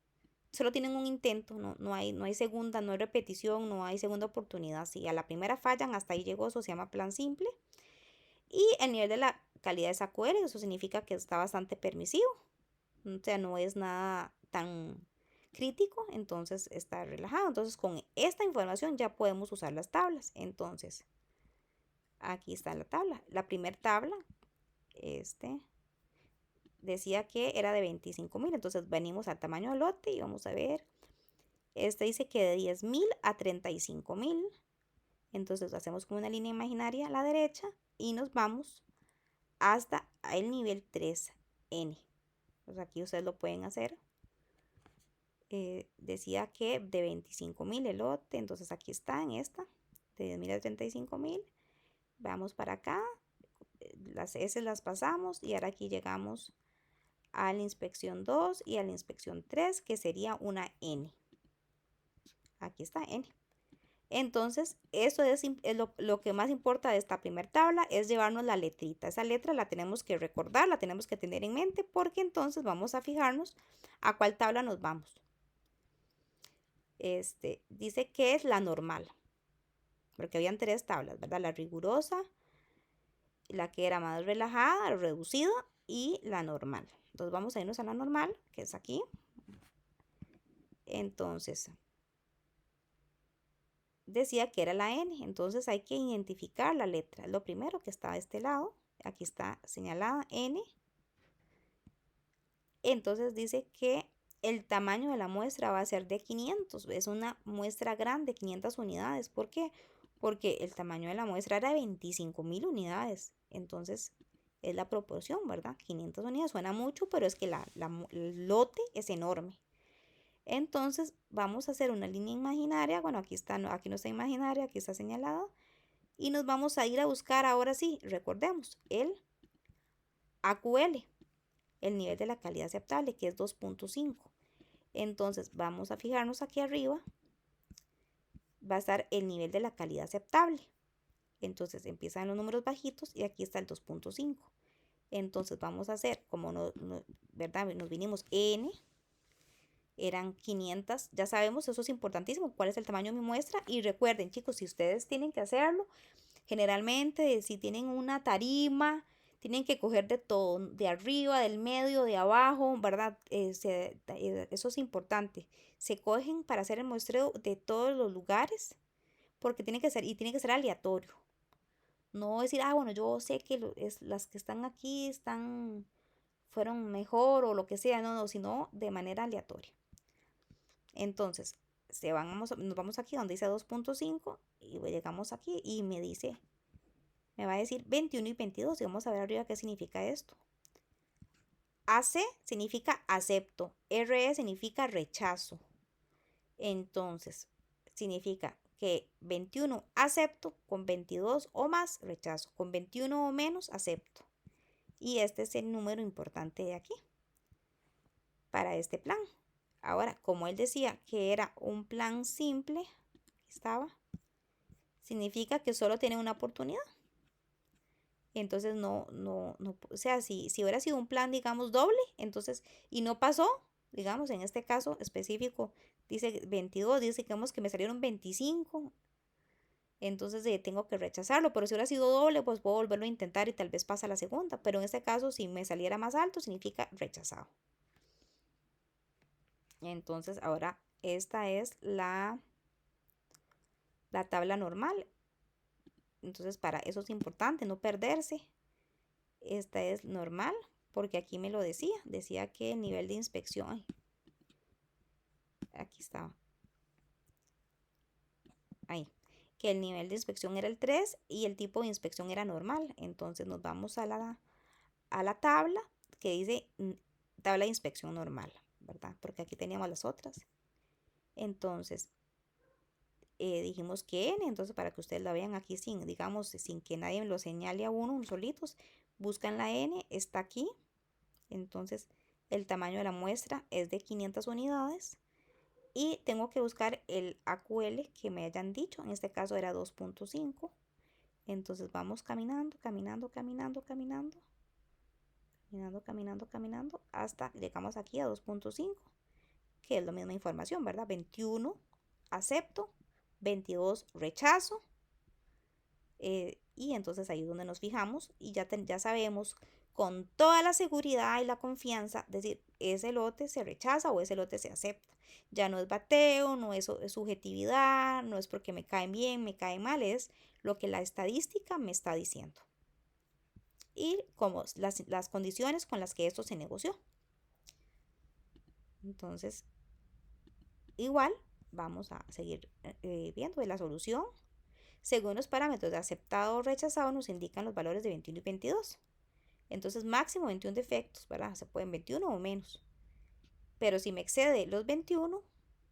solo tienen un intento, no hay segunda, no hay repetición, no hay segunda oportunidad. Si a la primera fallan, hasta ahí llegó, eso se llama plan simple. Y el nivel de la calidad es AQR, eso significa que está bastante permisivo, o sea, no es nada tan crítico, entonces está relajado. Entonces, con esta información ya podemos usar las tablas. Entonces, aquí está la tabla. La primera tabla, decía que era de 25,000. Entonces, venimos al tamaño del lote y vamos a ver. Dice que de 10,000 a 35,000. Entonces, hacemos como una línea imaginaria a la derecha y nos vamos hasta el nivel 3N. Pues aquí ustedes lo pueden hacer. Decía que de 25,000 el lote, entonces aquí está en esta, de 10,000 a 35,000. Vamos para acá, las S las pasamos y ahora aquí llegamos a la inspección 2 y a la inspección 3, que sería una N. Aquí está N. Entonces, eso es lo que más importa de esta primera tabla, es llevarnos la letrita. Esa letra la tenemos que recordar, la tenemos que tener en mente, porque entonces vamos a fijarnos a cuál tabla nos vamos. Dice que es la normal, porque habían tres tablas, ¿verdad? La rigurosa, la que era más relajada, reducida, y la normal. Entonces vamos a irnos a la normal, que es aquí. Entonces, decía que era la N, entonces hay que identificar la letra. Lo primero que está de este lado, aquí está señalada N. Entonces dice que el tamaño de la muestra va a ser de 500, es una muestra grande, 500 unidades. ¿Por qué? Porque el tamaño de la muestra era 25.000 unidades. Entonces es la proporción, ¿verdad? 500 unidades suena mucho, pero es que el lote es enorme. Entonces vamos a hacer una línea imaginaria. Bueno, aquí no está imaginaria, aquí está señalada. Y nos vamos a ir a buscar ahora sí, recordemos, el AQL, el nivel de la calidad aceptable, que es 2.5. Entonces vamos a fijarnos aquí arriba, va a estar el nivel de la calidad aceptable. Entonces empiezan los números bajitos y aquí está el 2.5. Entonces vamos a hacer, como ¿verdad? Nos vinimos N, eran 500, ya sabemos, eso es importantísimo, cuál es el tamaño de mi muestra. Y recuerden, chicos, si ustedes tienen que hacerlo, generalmente si tienen una tarima, tienen que coger de todo, de arriba, del medio, de abajo, ¿verdad? Eso es importante. Se cogen para hacer el muestreo de todos los lugares, porque tiene que ser aleatorio. No decir, bueno, yo sé que las que están aquí fueron mejor o lo que sea, no, sino de manera aleatoria. Entonces, nos vamos aquí donde dice 2.5 y llegamos aquí y me va a decir 21 y 22 y vamos a ver arriba qué significa esto. AC significa acepto, RE significa rechazo. Entonces, significa que 21 acepto, con 22 o más rechazo, con 21 o menos acepto. Y este es el número importante de aquí para este plan. Ahora, como él decía que era un plan simple, significa que solo tiene una oportunidad. Entonces o sea, si hubiera sido un plan, digamos, doble, entonces, y no pasó, digamos, en este caso específico, dice 22, dice que me salieron 25, entonces tengo que rechazarlo, pero si hubiera sido doble, pues puedo volverlo a intentar y tal vez pasa la segunda, pero en este caso, si me saliera más alto, significa rechazado. Entonces, ahora, esta es la tabla normal. Entonces, para eso es importante no perderse. Esta es normal, porque aquí me lo decía que el nivel de inspección, aquí estaba, ahí, que el nivel de inspección era el 3 y el tipo de inspección era normal. Entonces nos vamos a la tabla que dice tabla de inspección normal, ¿verdad? Porque aquí teníamos las otras. Entonces, dijimos que N, entonces para que ustedes la vean aquí digamos, sin que nadie lo señale a uno solitos, buscan la N, está aquí. Entonces, el tamaño de la muestra es de 500 unidades y tengo que buscar el AQL que me hayan dicho, en este caso era 2.5. Entonces vamos caminando, caminando, caminando, caminando, caminando, caminando, caminando, hasta llegamos aquí a 2.5, que es la misma información, ¿verdad? 21 acepto, 22 rechazo, y entonces ahí es donde nos fijamos y ya sabemos con toda la seguridad y la confianza decir ese lote se rechaza o ese lote se acepta. Ya no es bateo, no es subjetividad, no es porque me caen bien, me caen mal, es lo que la estadística me está diciendo. Y como las condiciones con las que esto se negoció. Entonces, igual vamos a seguir viendo la solución. Según los parámetros de aceptado o rechazado nos indican los valores de 21 y 22. Entonces máximo 21 defectos, ¿verdad? Se pueden 21 o menos. Pero si me excede los 21,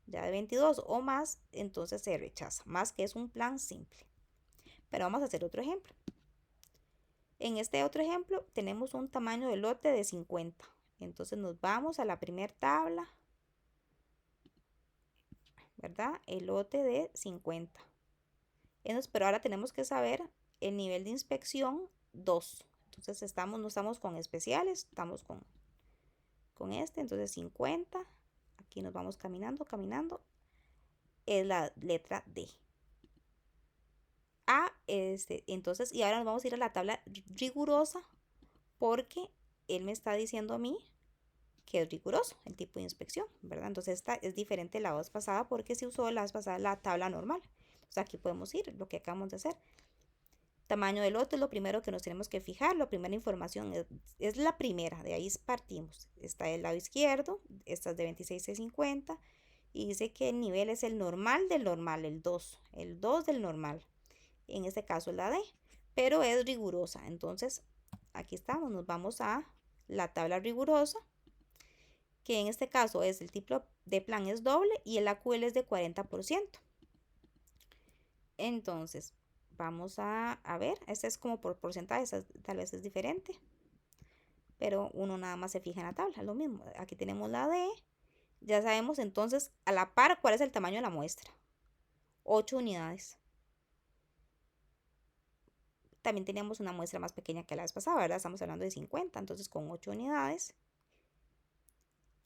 ya de 22 o más, entonces se rechaza. Más que es un plan simple. Pero vamos a hacer otro ejemplo. En este otro ejemplo tenemos un tamaño de lote de 50. Entonces nos vamos a la primera tabla, ¿verdad? El lote de 50. Entonces, pero ahora tenemos que saber el nivel de inspección 2. Entonces no estamos con especiales, estamos con este. Entonces 50. Aquí nos vamos caminando, caminando. Es la letra D. Entonces, y ahora nos vamos a ir a la tabla rigurosa porque él me está diciendo a mí que es riguroso el tipo de inspección, ¿verdad? Entonces esta es diferente de la vez pasada porque se usó la vez pasada la tabla normal. Entonces aquí podemos ir, lo que acabamos de hacer. Tamaño del lote es lo primero que nos tenemos que fijar, la primera información es la primera, de ahí partimos. Está del lado izquierdo, esta es de 26,650 y dice que el nivel es el normal del normal, el 2 del normal. En este caso es la D, pero es rigurosa. Entonces, aquí estamos, nos vamos a la tabla rigurosa, que en este caso es el tipo de plan es doble y el AQL es de 40%. Entonces, vamos a ver, este es como por porcentaje, tal vez es diferente, pero uno nada más se fija en la tabla, lo mismo. Aquí tenemos la D, ya sabemos entonces a la par cuál es el tamaño de la muestra, 8 unidades. También teníamos una muestra más pequeña que la vez pasada, ¿verdad? Estamos hablando de 50, entonces con 8 unidades.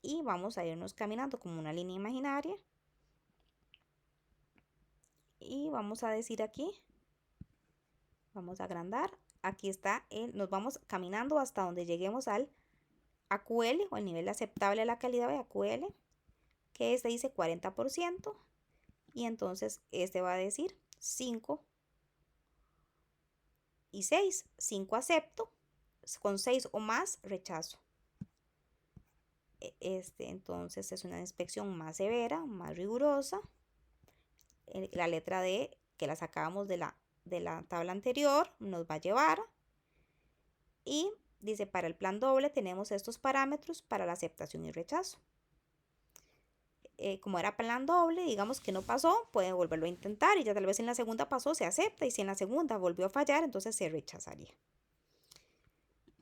Y vamos a irnos caminando como una línea imaginaria. Y vamos a decir aquí, vamos a agrandar. Aquí está, nos vamos caminando hasta donde lleguemos al AQL o el nivel aceptable de la calidad de AQL, que este dice 40%. Y entonces este va a decir 5 y 6. 5 acepto, con 6 o más rechazo. Entonces es una inspección más severa, más rigurosa. La letra D, que la sacábamos de la tabla anterior, nos va a llevar. Y dice, para el plan doble tenemos estos parámetros para la aceptación y rechazo. Como era plan doble, digamos que no pasó, puede volverlo a intentar y ya tal vez en la segunda pasó, se acepta, y si en la segunda volvió a fallar, entonces se rechazaría.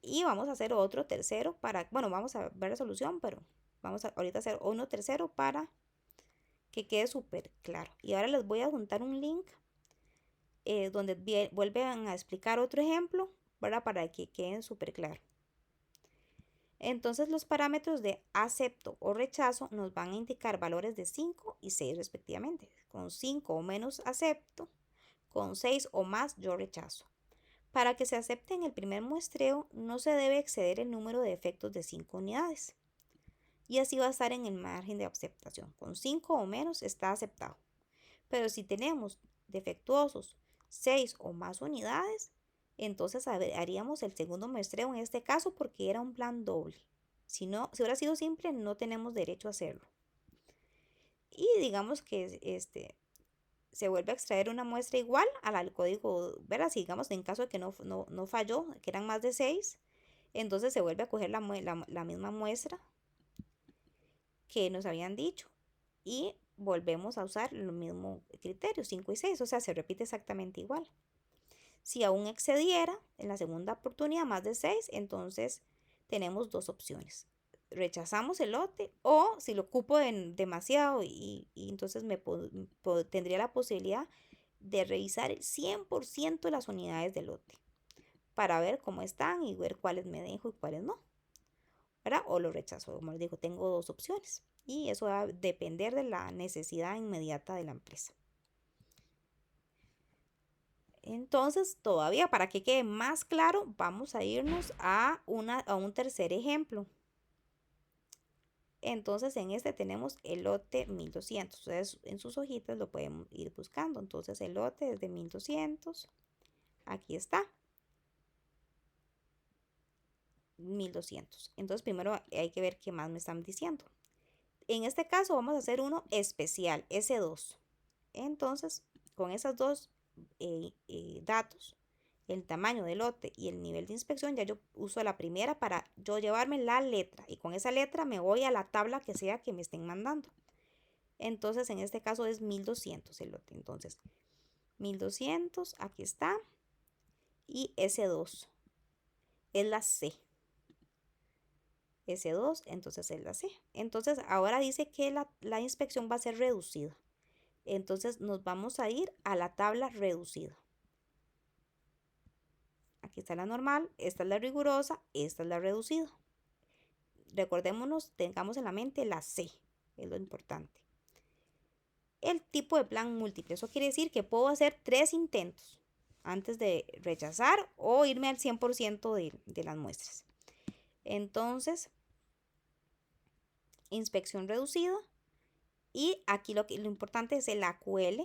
Y vamos a hacer otro tercero bueno, vamos a ver la solución, pero vamos a ahorita hacer uno tercero para que quede súper claro. Y ahora les voy a juntar un link donde vuelven a explicar otro ejemplo, ¿verdad? Para que queden súper claro. Entonces los parámetros de acepto o rechazo nos van a indicar valores de 5 y 6 respectivamente. Con 5 o menos acepto, con 6 o más yo rechazo. Para que se acepte en el primer muestreo no se debe exceder el número de defectos de 5 unidades. Y así va a estar en el margen de aceptación. Con 5 o menos está aceptado. Pero si tenemos defectuosos 6 o más unidades, entonces haríamos el segundo muestreo en este caso porque era un plan doble. Si hubiera sido simple, no tenemos derecho a hacerlo. Y digamos que se vuelve a extraer una muestra igual al código, ¿verdad? Si digamos en caso de que no falló, que eran más de 6, entonces se vuelve a coger la misma muestra que nos habían dicho y volvemos a usar los mismos criterios, 5 y 6, o sea, se repite exactamente igual. Si aún excediera en la segunda oportunidad más de 6, entonces tenemos dos opciones. Rechazamos el lote o si lo ocupo demasiado y entonces tendría la posibilidad de revisar el 100% de las unidades del lote para ver cómo están y ver cuáles me dejo y cuáles no, ¿verdad? O lo rechazo, como les digo, tengo dos opciones y eso va a depender de la necesidad inmediata de la empresa. Entonces, todavía para que quede más claro, vamos a irnos a un tercer ejemplo. Entonces, en este tenemos el lote 1200. Ustedes en sus hojitas lo pueden ir buscando. Entonces, el lote es de 1200. Aquí está. 1200. Entonces, primero hay que ver qué más me están diciendo. En este caso, vamos a hacer uno especial, S2. Entonces, con esos dos datos, el tamaño del lote y el nivel de inspección, ya yo uso la primera para yo llevarme la letra y con esa letra me voy a la tabla que sea que me estén mandando. Entonces en este caso es 1200 el lote. Entonces 1200, aquí está. Y S2 es la C. S2, entonces es la C. Entonces ahora dice que la inspección va a ser reducida. Entonces nos vamos a ir a la tabla reducida. Aquí está la normal, esta es la rigurosa, esta es la reducida. Recordémonos, tengamos en la mente la C, es lo importante. El tipo de plan múltiple, eso quiere decir que puedo hacer 3 intentos antes de rechazar o irme al 100% de las muestras. Entonces, inspección reducida, y aquí lo importante es el AQL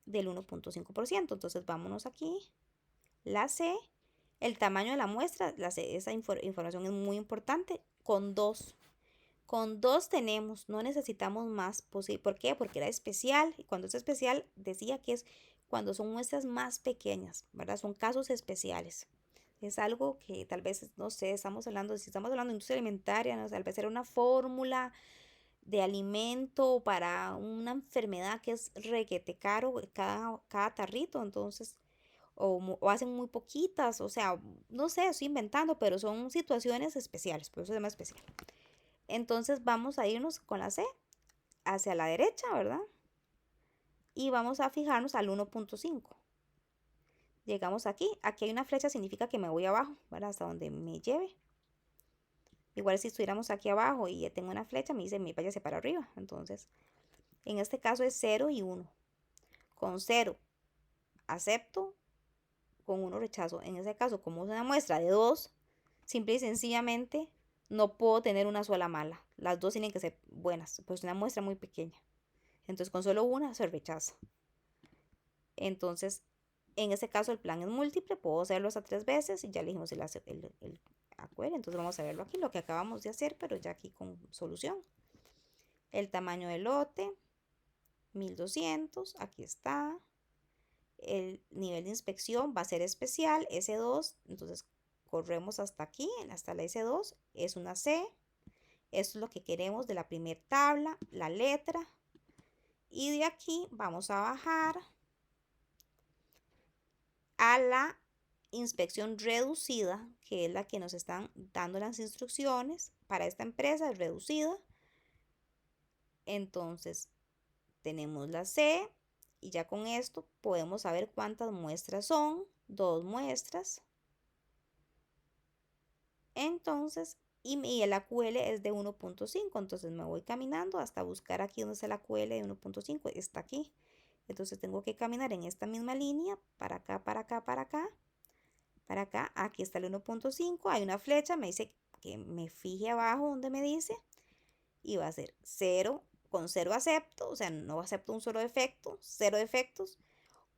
del 1.5%. Entonces vámonos aquí, la C, el tamaño de la muestra, esa información es muy importante, con 2. Con 2 tenemos, no necesitamos más. ¿Por qué? Porque era especial, y cuando es especial decía que es cuando son muestras más pequeñas, ¿verdad? Son casos especiales. Es algo que tal vez, no sé, si estamos hablando de industria alimentaria, ¿no? Tal vez era una fórmula de alimento para una enfermedad que es requete caro cada tarrito, entonces, o hacen muy poquitas, o sea, no sé, estoy inventando, pero son situaciones especiales, por eso se llama especial. Entonces vamos a irnos con la C hacia la derecha, ¿verdad? Y vamos a fijarnos al 1.5. Llegamos aquí hay una flecha, significa que me voy abajo, ¿verdad? Hasta donde me lleve. Igual si estuviéramos aquí abajo y ya tengo una flecha, me dice, váyase para arriba. Entonces, en este caso es 0 y 1. Con 0 acepto, con 1 rechazo. En ese caso, como es una muestra de 2, simple y sencillamente no puedo tener una sola mala. Las 2 tienen que ser buenas, pues es una muestra muy pequeña. Entonces, con solo una se rechaza. Entonces, en ese caso el plan es múltiple, puedo hacerlo hasta 3 veces y ya elegimos el acuerdo. Entonces vamos a verlo aquí, lo que acabamos de hacer, pero ya aquí con solución. El tamaño del lote, 1200, aquí está. El nivel de inspección va a ser especial, S2, entonces corremos hasta aquí, hasta la S2, es una C. Esto es lo que queremos de la primera tabla, la letra. Y de aquí vamos a bajar a la inspección reducida, que es la que nos están dando las instrucciones para esta empresa, es reducida. Entonces tenemos la C y ya con esto podemos saber cuántas muestras son, 2 muestras. Entonces, y el AQL es de 1.5, entonces me voy caminando hasta buscar aquí donde está el AQL de 1.5, está aquí. Entonces tengo que caminar en esta misma línea, para acá, para acá, para acá, para acá. Aquí está el 1.5, hay una flecha, me dice que me fije abajo donde me dice, y va a ser 0, con 0 acepto, o sea, no acepto un solo defecto, 0 defectos.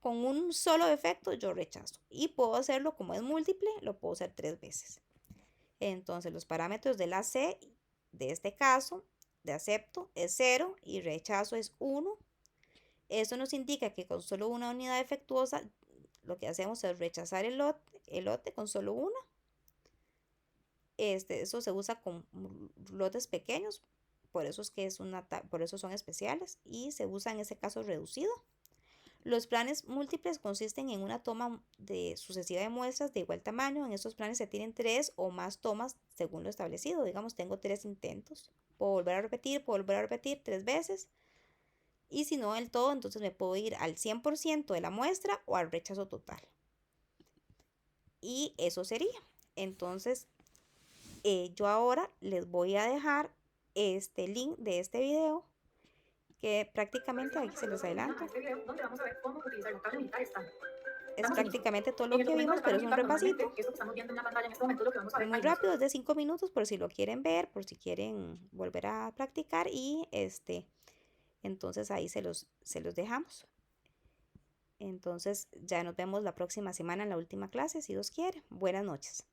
Con un solo defecto yo rechazo, y puedo hacerlo como es múltiple, lo puedo hacer 3 veces. Entonces los parámetros de la C, de este caso, de acepto es 0 y rechazo es 1. Eso nos indica que con solo una unidad defectuosa lo que hacemos es rechazar el lote con solo una. Eso se usa con lotes pequeños, por eso es que por eso son especiales, y se usa en ese caso reducido. Los planes múltiples consisten en una toma sucesiva de muestras de igual tamaño. En estos planes se tienen 3 o más tomas según lo establecido. Digamos, tengo 3 intentos. Puedo volver a repetir 3 veces. Y si no del todo, entonces me puedo ir al 100% de la muestra o al rechazo total. Y eso sería. Entonces, yo ahora les voy a dejar este link de este video, que prácticamente aquí se los adelanto. Es prácticamente todo lo que vimos, pero es un repasito. Es muy rápido, es de 5 minutos por si lo quieren ver, por si quieren volver a practicar, y entonces ahí se los dejamos. Entonces ya nos vemos la próxima semana en la última clase, si Dios quiere. Buenas noches.